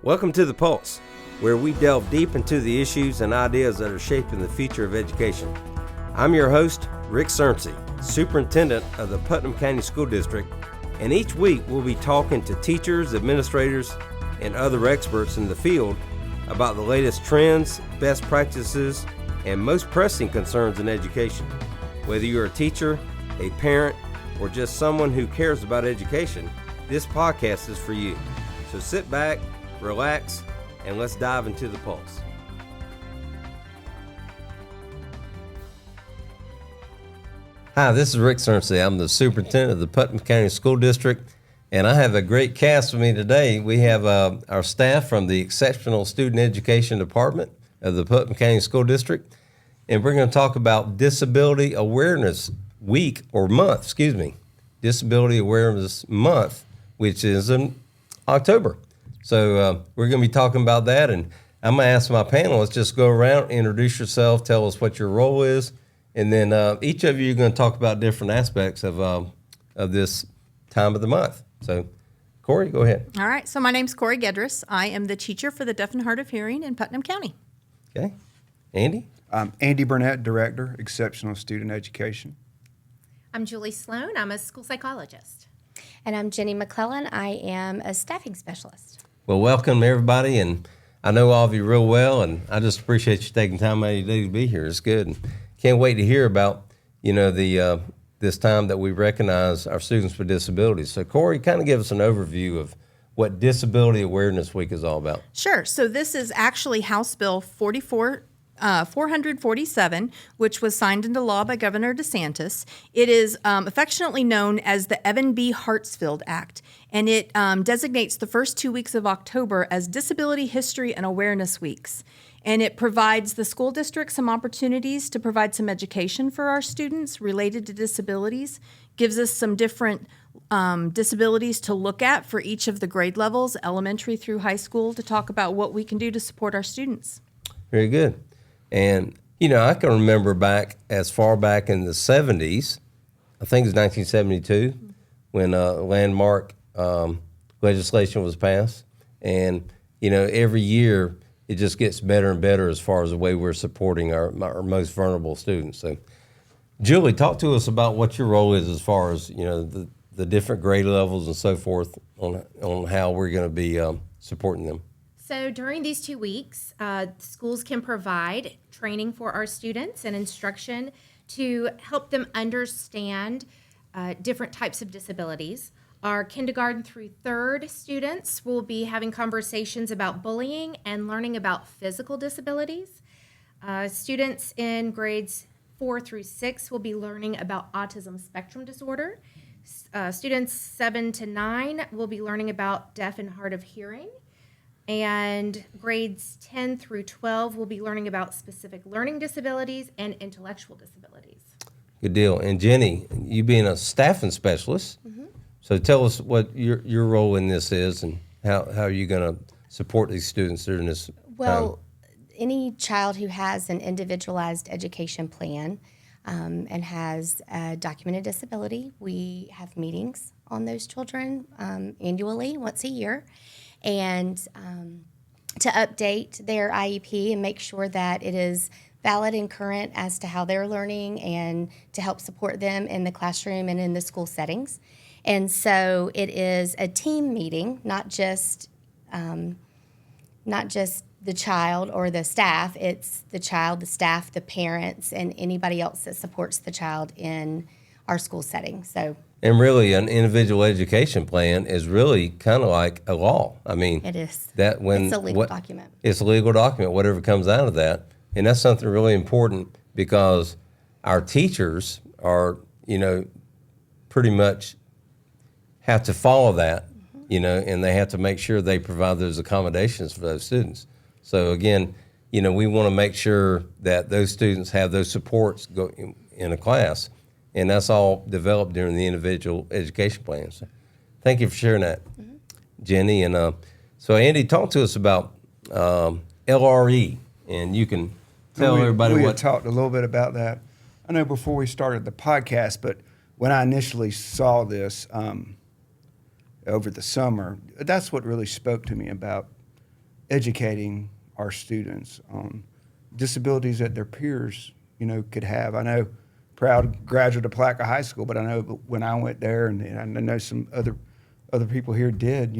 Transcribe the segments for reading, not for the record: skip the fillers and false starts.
Welcome to The Pulse, where we delve deep into the issues and ideas that are shaping the future of education. I'm your host, Rick Cerncy, Superintendent of the Putnam County School District, and each week we'll be talking to teachers, administrators, and other experts in the field about the latest trends, best practices, and most pressing concerns in education. Whether you're a teacher, a parent, or just someone who cares about education, this podcast is for you. So sit back, relax, and let's dive into the pulse. Hi, this is Rick Cerncy. I'm the superintendent of the Putnam County School District, and I have a great cast with me today. We have our staff from the Exceptional Student Education Department of the Putnam County School District, and we're going to talk about Disability Awareness Week, or month, Disability Awareness Month, which is in October. So we're going to be talking about that, and I'm going to ask my panelists just go around, introduce yourself, tell us what your role is, and then each of you are going to talk about different aspects of this time of the month. So, Corey, go ahead. All right. So my name's Corey Gedris. I am the teacher for the deaf and hard of hearing in Putnam County. Okay. Andy? I'm Andy Burnett, Director, Exceptional Student Education. I'm Julie Sloan. I'm a school psychologist. And I'm Jenny McClellan. I am a staffing specialist. Well, welcome, everybody, and I know all of you real well, and I just appreciate you taking time out of your day to be here. It's good. And can't wait to hear about, the this time that we recognize our students with disabilities. So, Corey, kind of give us an overview of what Disability Awareness Week is all about. Sure. So this is actually House Bill 447, which was signed into law by Governor DeSantis. It is affectionately known as the Evan B. Hartsfield Act, and it designates the first 2 weeks of October as Disability History and Awareness Weeks. And it provides the school district some opportunities to provide some education for our students related to disabilities, gives us some different disabilities to look at for each of the grade levels, elementary through high school, to talk about what we can do to support our students. Very good. And, I can remember back as far back in the 70s, I think it was 1972, when landmark legislation was passed. And, every year it just gets better and better as far as the way we're supporting our most vulnerable students. So, Julie, talk to us about what your role is as far as, the different grade levels and so forth on how we're going to be supporting them. So during these 2 weeks, schools can provide training for our students and instruction to help them understand different types of disabilities. Our kindergarten through third students will be having conversations about bullying and learning about physical disabilities. Students in grades 4 through 6 will be learning about autism spectrum disorder. Students 7 to 9 will be learning about deaf and hard of hearing. And grades 10 through 12 will be learning about specific learning disabilities and intellectual disabilities. Good deal. And Jenny, you being a staffing specialist, so tell us what your role in this is and how are you going to support these students during this time? Any child who has an individualized education plan and has a documented disability, we have meetings on those children annually, once a year, and to update their IEP and make sure that it is valid and current as to how they're learning and to help support them in the classroom and in the school settings. And so it is a team meeting, not just the child or the staff. It's the child, the staff, the parents, and anybody else that supports the child in our school setting. And really, an individual education plan is really kind of like a law. I mean, it is. It's a legal document. It's a legal document, whatever comes out of that. And that's something really important because our teachers are, pretty much have to follow that, and they have to make sure they provide those accommodations for those students. So again, we want to make sure that those students have those supports in a class, and that's all developed during the individual education plan. So thank you for sharing that, Jenny. And so Andy, talk to us about LRE, and you can tell everybody we what. We had talked a little bit about that. I know before we started the podcast, but when I initially saw this over the summer, that's what really spoke to me about educating our students on disabilities that their peers, could have. I know, proud graduate of Palatka High School, but I know when I went there, and I know some other people here did,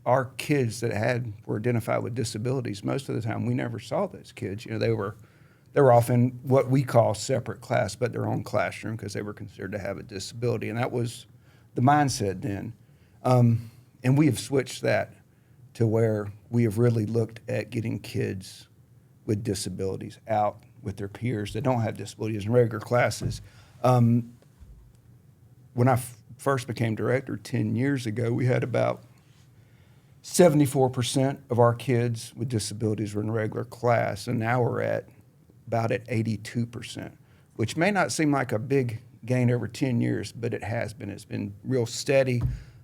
our kids that were identified with disabilities, most of the time we never saw those kids. They were often what we call separate class, but their own classroom because they were considered to have a disability, and that was the mindset then. And we have switched that to where we have really looked at getting kids with disabilities out with their peers that don't have disabilities in regular classes. When I first became director 10 years ago, we had about 74% of our kids with disabilities were in regular class, and now we're at 82%, which may not seem like a big gain over 10 years, but it has been. It's been real steady,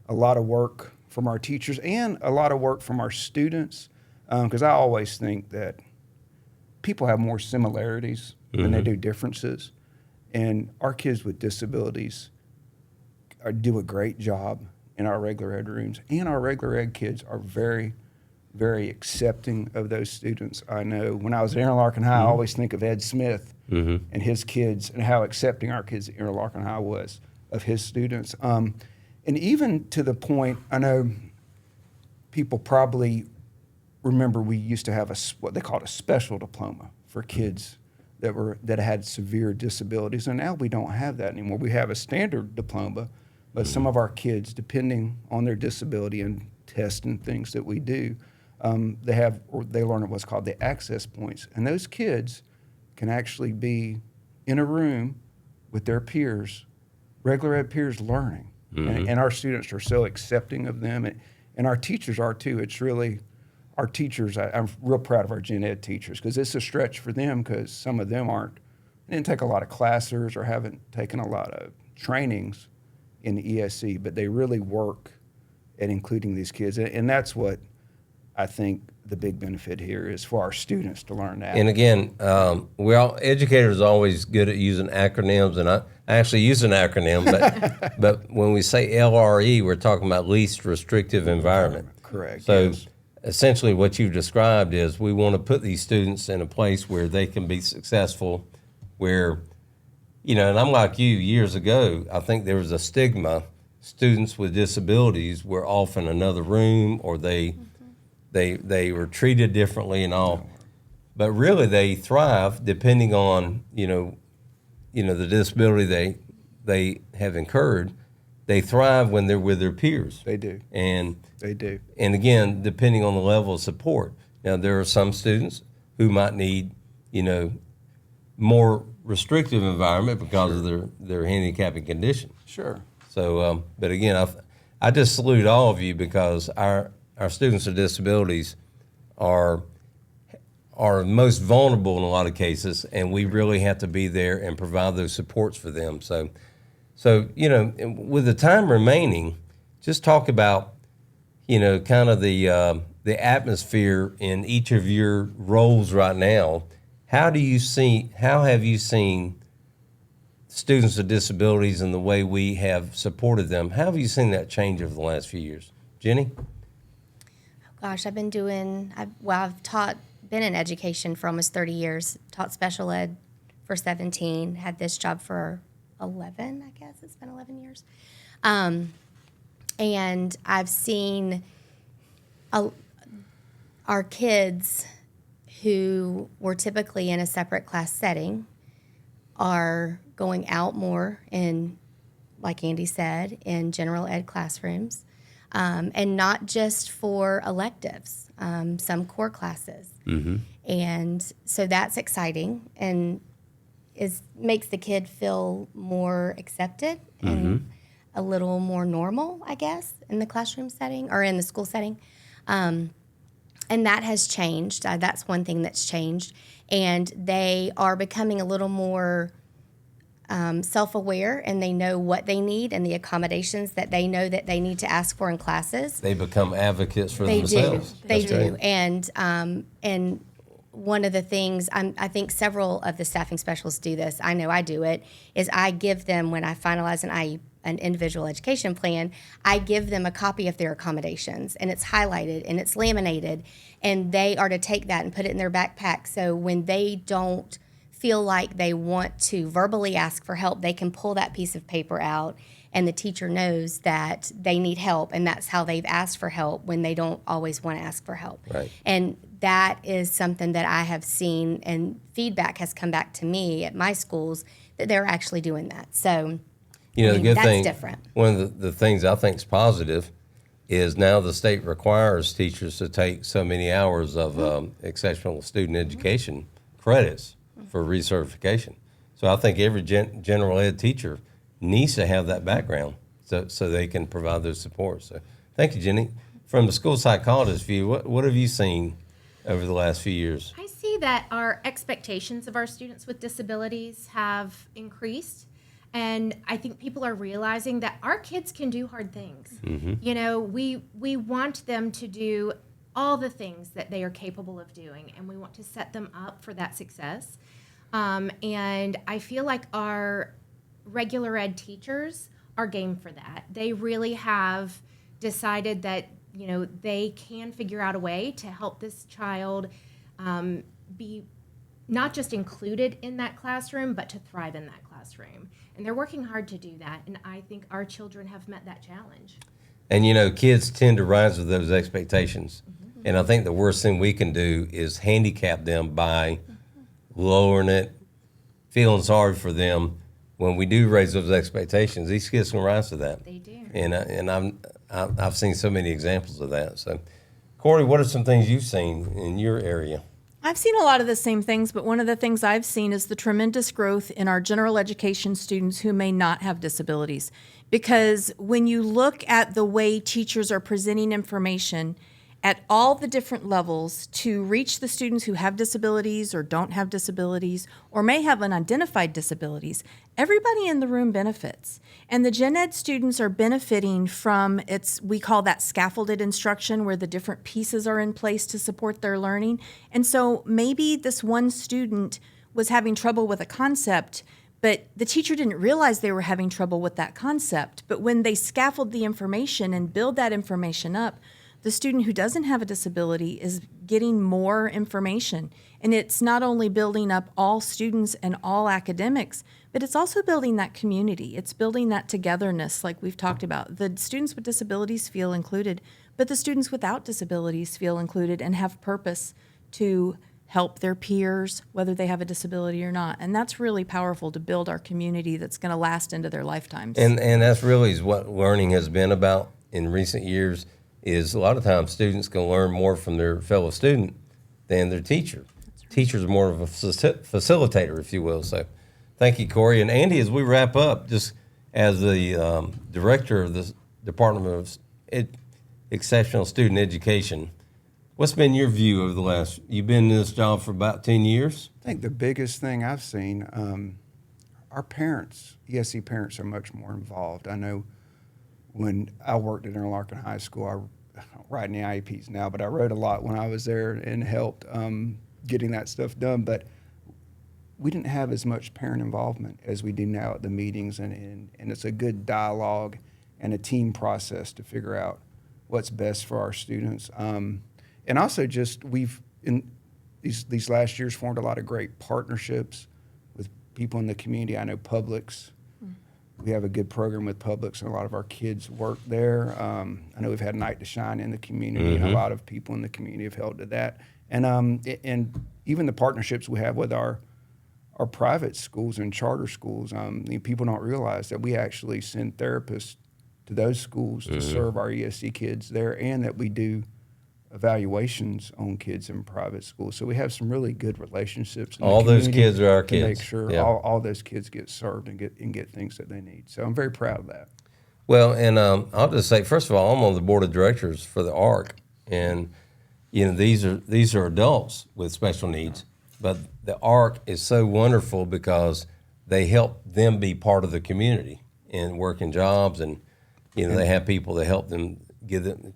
a lot of work from our teachers and a lot of work from our students, because I always think that people have more similarities than they do differences, and our kids with disabilities do a great job in our regular ed rooms, and our regular ed kids are very, very accepting of those students. I know when I was at Interlaken High, I always think of Ed Smith and his kids and how accepting our kids at Interlaken High was of his students. And even to the point, I know people probably remember we used to have what they called a special diploma for kids that had severe disabilities, and now we don't have that anymore. We have a standard diploma, but some of our kids, depending on their disability and tests and things that we do, they learn what's called the access points, and those kids can actually be in a room with their peers, regular ed peers, learning. And our students are so accepting of them, and our teachers are too. It's really our teachers. I'm real proud of our gen ed teachers because it's a stretch for them because some of them didn't take a lot of classes or haven't taken a lot of trainings in the ESC, but they really work at including these kids, and that's what I think the big benefit here is for our students to learn that. And again, educators are always good at using acronyms, and I actually use an acronym, but when we say LRE, we're talking about Least Restrictive Environment. Correct. So yes. essentially what you've described is we want to put these students in a place where they can be successful, where, and I'm like you, years ago, I think there was a stigma. Students with disabilities were off in another room, or they were treated differently and all. But really they thrive depending on, the disability they have incurred. They thrive when they're with their peers. They do. And they do. And again, depending on the level of support. Now, there are some students who might need, more restrictive environment because of their handicapping condition. Sure. So, but again, I just salute all of you because our students with disabilities are most vulnerable in a lot of cases, and we really have to be there and provide those supports for them. So with the time remaining, just talk about, kind of the atmosphere in each of your roles right now. How have you seen students with disabilities and the way we have supported them? How have you seen that change over the last few years? Jenny? Gosh, I've been in education for almost 30 years, taught special ed for 17, had this job for 11, I guess. It's been 11 years. And I've seen our kids who were typically in a separate class setting are going out more in, like Andy said, in general ed classrooms. And not just for electives, some core classes. Mm-hmm. And so that's exciting and makes the kid feel more accepted and a little more normal, I guess, in the classroom setting or in the school setting. And that has changed. That's one thing that's changed. And they are becoming a little more self-aware, and they know what they need and the accommodations that they know that they need to ask for in classes. They become advocates for themselves. They do. And one of the things, I think several of the staffing specialists do this, I know I do it, is I give them, when I finalize an an individual education plan, I give them a copy of their accommodations, and it's highlighted and it's laminated, and they are to take that and put it in their backpack. So when they don't feel like they want to verbally ask for help, they can pull that piece of paper out, and the teacher knows that they need help, and that's how they've asked for help when they don't always want to ask for help. Right. And that is something that I have seen, and feedback has come back to me at my schools that they're actually doing that. So, You know, I the mean, good that's thing, different. one of the things I think is positive is now the state requires teachers to take so many hours of exceptional student education credits for recertification. So I think every general ed teacher needs to have that background so they can provide those support. So thank you, Jenny. From the school psychologist view, what have you seen over the last few years? I see that our expectations of our students with disabilities have increased. And I think people are realizing that our kids can do hard things. You know, we want them to do all the things that they are capable of doing, and we want to set them up for that success. And I feel like our regular ed teachers are game for that. They really have decided that, you know, they can figure out a way to help this child be not just included in that classroom, but to thrive in that classroom. And they're working hard to do that. And I think our children have met that challenge. And you know, kids tend to rise with those expectations. And I think the worst thing we can do is handicap them by lowering it, feeling sorry for them. When we do raise those expectations, these kids can rise to that. They do. And I've seen so many examples of that. So, Corey, what are some things you've seen in your area? I've seen a lot of the same things, but one of the things I've seen is the tremendous growth in our general education students who may not have disabilities. Because when you look at the way teachers are presenting information at all the different levels to reach the students who have disabilities or don't have disabilities or may have unidentified disabilities, everybody in the room benefits. And the gen ed students are benefiting from we call that scaffolded instruction, where the different pieces are in place to support their learning. And so maybe this one student was having trouble with a concept, but the teacher didn't realize they were having trouble with that concept. But when they scaffold the information and build that information up, the student who doesn't have a disability is getting more information. And it's not only building up all students and all academics, but it's also building that community. It's building that togetherness like we've talked about. The students with disabilities feel included, but the students without disabilities feel included and have purpose to help their peers, whether they have a disability or not. And that's really powerful to build our community that's going to last into their lifetimes. And that's really what learning has been about in recent years. Is a lot of times students can learn more from their fellow student than their teacher. Right. Teacher's more of a facilitator, if you will. So thank you, Corey. And Andy, as we wrap up, just as the director of the Department of Exceptional Student Education, what's been your view over the last, you've been in this job for about 10 years? I think the biggest thing I've seen, our parents, ESE parents, are much more involved. I know when I worked at Interlaken High School, I don't write any IEPs now, but I wrote a lot when I was there and helped getting that stuff done. But we didn't have as much parent involvement as we do now at the meetings, and it's a good dialogue and a team process to figure out what's best for our students. And also just we've, in these last years, formed a lot of great partnerships with people in the community. I know Publix. We have a good program with Publix, and a lot of our kids work there. I know we've had Night to Shine in the community, and a lot of people in the community have held to that. And even the partnerships we have with our private schools and charter schools, people don't realize that we actually send therapists to those schools to serve our ESC kids there, and that we do evaluations on kids in private schools. So we have some really good relationships. All those kids are our kids. To make sure all those kids get served and get things that they need. So I'm very proud of that. Well, and I'll just say, first of all, I'm on the board of directors for the ARC, and you know these are adults with special needs, but the ARC is so wonderful because they help them be part of the community and working jobs, and you know they have people that help them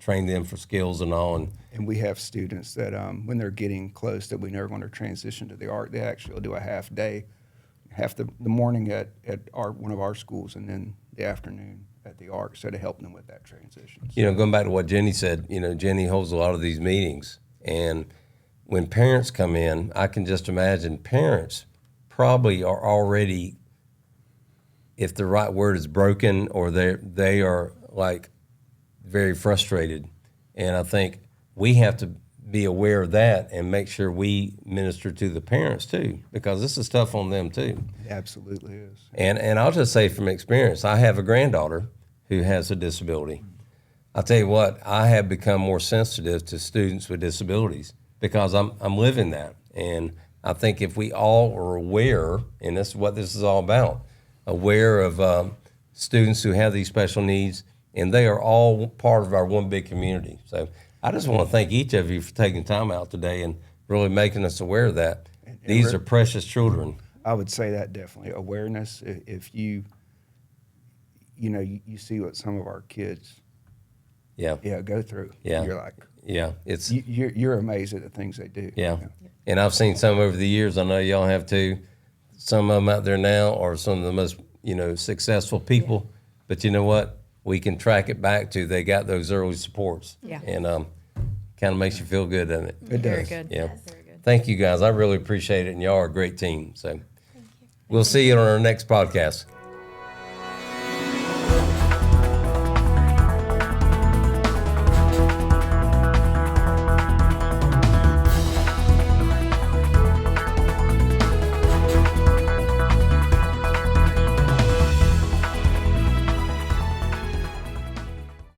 train them for skills and all. And we have students that when they're getting close that we know are going to transition to the ARC, they actually will do a half the morning at one of our schools, and then the afternoon at the ARC, so to help them with that transition. You know, going back to what Jenny said, you know, Jenny holds a lot of these meetings. And when parents come in, I can just imagine parents probably are already, if the right word is broken, or they are like very frustrated. And I think we have to be aware of that and make sure we minister to the parents too, because this is tough on them too. It absolutely is. And I'll just say from experience, I have a granddaughter who has a disability. I'll tell you what, I have become more sensitive to students with disabilities because I'm living that. And I think if we all are aware, and that's what this is all about, aware of students who have these special needs, and they are all part of our one big community. So I just want to thank each of you for taking time out today and really making us aware of that. These are precious children. I would say that definitely awareness. If you see what some of our kids go through. Yeah. You're like, It's you're amazed at the things they do. yeah. And I've seen some over the years. I know y'all have too. Some of them out there now are some of the most, successful people. But you know what? We can track it back to they got those early supports. Yeah. And kind of makes you feel good, doesn't it? It Very does. good. Yeah. Very good. Thank you guys. I really appreciate it. And y'all are a great team. So we'll see you on our next podcast.